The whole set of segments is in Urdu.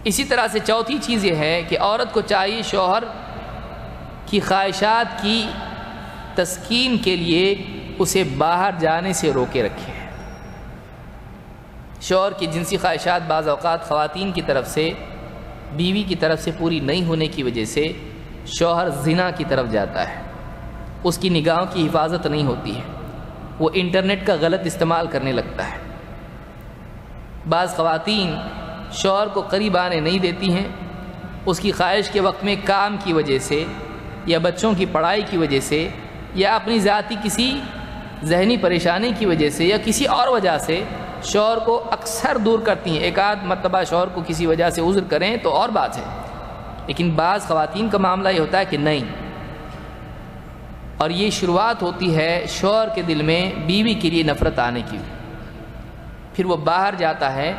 اسی طرح سے چوتھی چیز یہ ہے کہ عورت کو چاہیے شوہر کی خواہشات کی تسکین کے لیے اسے باہر جانے سے روکے رکھے۔ شوہر کی جنسی خواہشات بعض اوقات خواتین کی طرف سے بیوی کی طرف سے پوری نہیں ہونے کی وجہ سے شوہر زنا کی طرف جاتا ہے، اس کی نگاہوں کی حفاظت نہیں ہوتی ہے، وہ انٹرنیٹ کا غلط استعمال کرنے لگتا ہے۔ بعض خواتین شوہر کو قریب آنے نہیں دیتی ہیں، اس کی خواہش کے وقت میں کام کی وجہ سے یا بچوں کی پڑھائی کی وجہ سے یا اپنی ذاتی کسی ذہنی پریشانی کی وجہ سے یا کسی اور وجہ سے شوہر کو اکثر دور کرتی ہیں۔ ایک آدھ مرتبہ شوہر کو کسی وجہ سے عذر کریں تو اور بات ہے، لیکن بعض خواتین کا معاملہ یہ ہوتا ہے کہ نہیں، اور یہ شروعات ہوتی ہے شوہر کے دل میں بیوی کے لیے نفرت آنے کی، پھر وہ باہر جاتا ہے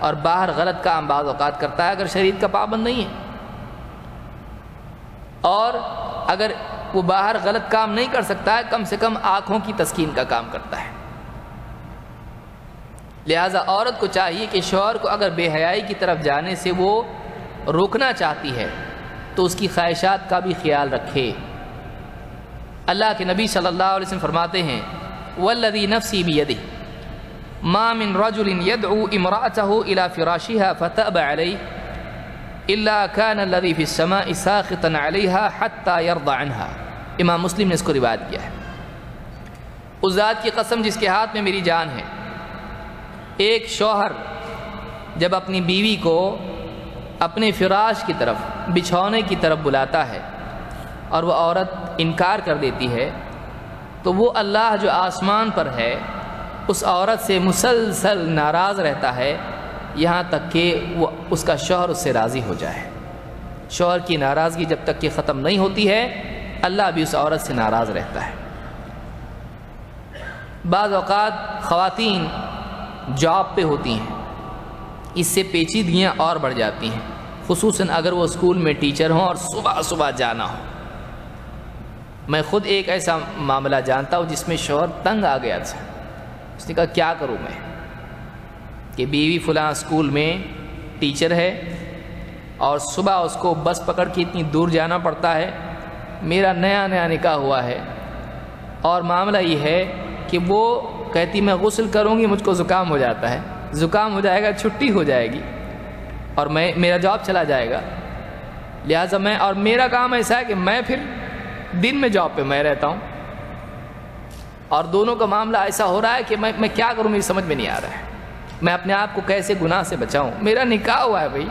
اور باہر غلط کام بعض اوقات کرتا ہے اگر شریعت کا پابند نہیں ہے، اور اگر وہ باہر غلط کام نہیں کر سکتا ہے کم سے کم آنکھوں کی تسکین کا کام کرتا ہے۔ لہٰذا عورت کو چاہیے کہ شوہر کو اگر بے حیائی کی طرف جانے سے وہ روکنا چاہتی ہے تو اس کی خواہشات کا بھی خیال رکھے۔ اللہ کے نبی صلی اللہ علیہ وسلم فرماتے ہیں والذی نفسی بیدہ ما من رجل يدعو امرأته الى فراشها فتأبى عليه الا كان الذي في السماء ساخطا عليها حتى يرضى عنها۔ امام مسلم نے اس کو روایت کیا ہے۔ اس ذات کی قسم جس کے ہاتھ میں میری جان ہے، ایک شوہر جب اپنی بیوی کو اپنے فراش کی طرف بچھونے کی طرف بلاتا ہے اور وہ عورت انکار کر دیتی ہے تو وہ اللہ جو آسمان پر ہے اس عورت سے مسلسل ناراض رہتا ہے یہاں تک کہ وہ اس کا شوہر اس سے راضی ہو جائے۔ شوہر کی ناراضگی جب تک کہ ختم نہیں ہوتی ہے اللہ بھی اس عورت سے ناراض رہتا ہے۔ بعض اوقات خواتین جاب پہ ہوتی ہیں، اس سے پیچیدگیاں اور بڑھ جاتی ہیں، خصوصاً اگر وہ اسکول میں ٹیچر ہوں اور صبح صبح جانا ہو۔ میں خود ایک ایسا معاملہ جانتا ہوں جس میں شوہر تنگ آ گیا تھا، اس نے کہا کیا کروں میں کہ بیوی فلاں اسکول میں ٹیچر ہے اور صبح اس کو بس پکڑ کے اتنی دور جانا پڑتا ہے، میرا نیا نکاح ہوا ہے اور معاملہ یہ ہے کہ وہ کہتی میں غسل کروں گی مجھ کو زکام ہو جاتا ہے، زکام ہو جائے گا چھٹی ہو جائے گی اور میرا جاب چلا جائے گا، لہٰذا اور میرا کام ایسا ہے کہ میں پھر دن میں جاب پہ میں رہتا ہوں، اور دونوں کا معاملہ ایسا ہو رہا ہے کہ میں کیا کروں میری سمجھ میں نہیں آ رہا ہے، میں اپنے آپ کو کیسے گناہ سے بچاؤں، میرا نکاح ہوا ہے بھائی۔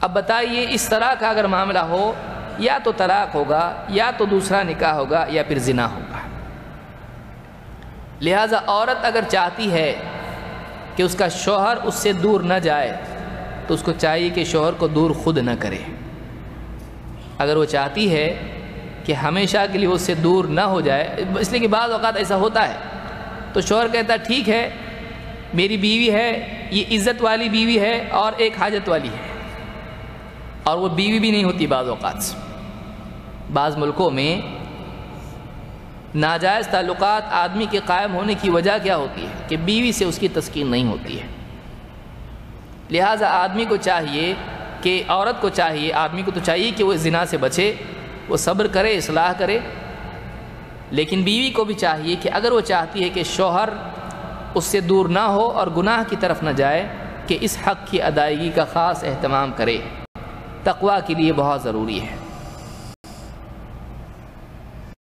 اب بتائیے اس طرح کا اگر معاملہ ہو یا تو طلاق ہوگا یا تو دوسرا نکاح ہوگا یا پھر زنا ہوگا۔ لہٰذا عورت اگر چاہتی ہے کہ اس کا شوہر اس سے دور نہ جائے تو اس کو چاہیے کہ شوہر کو دور خود نہ کرے۔ اگر وہ چاہتی ہے کہ ہمیشہ کے لیے اس سے دور نہ ہو جائے، اس لیے کہ بعض اوقات ایسا ہوتا ہے تو شوہر کہتا ہے ٹھیک ہے میری بیوی ہے، یہ عزت والی بیوی ہے اور ایک حاجت والی ہے، اور وہ بیوی بھی نہیں ہوتی بعض اوقات۔ بعض ملکوں میں ناجائز تعلقات آدمی کے قائم ہونے کی وجہ کیا ہوتی ہے کہ بیوی سے اس کی تسکین نہیں ہوتی ہے۔ لہٰذا آدمی کو چاہیے کہ عورت کو چاہیے، آدمی کو تو چاہیے کہ وہ زنا سے بچے، وہ صبر کرے، اصلاح کرے، لیکن بیوی کو بھی چاہیے کہ اگر وہ چاہتی ہے کہ شوہر اس سے دور نہ ہو اور گناہ کی طرف نہ جائے کہ اس حق کی ادائیگی کا خاص اہتمام کرے۔ تقویٰ کے لیے بہت ضروری ہے۔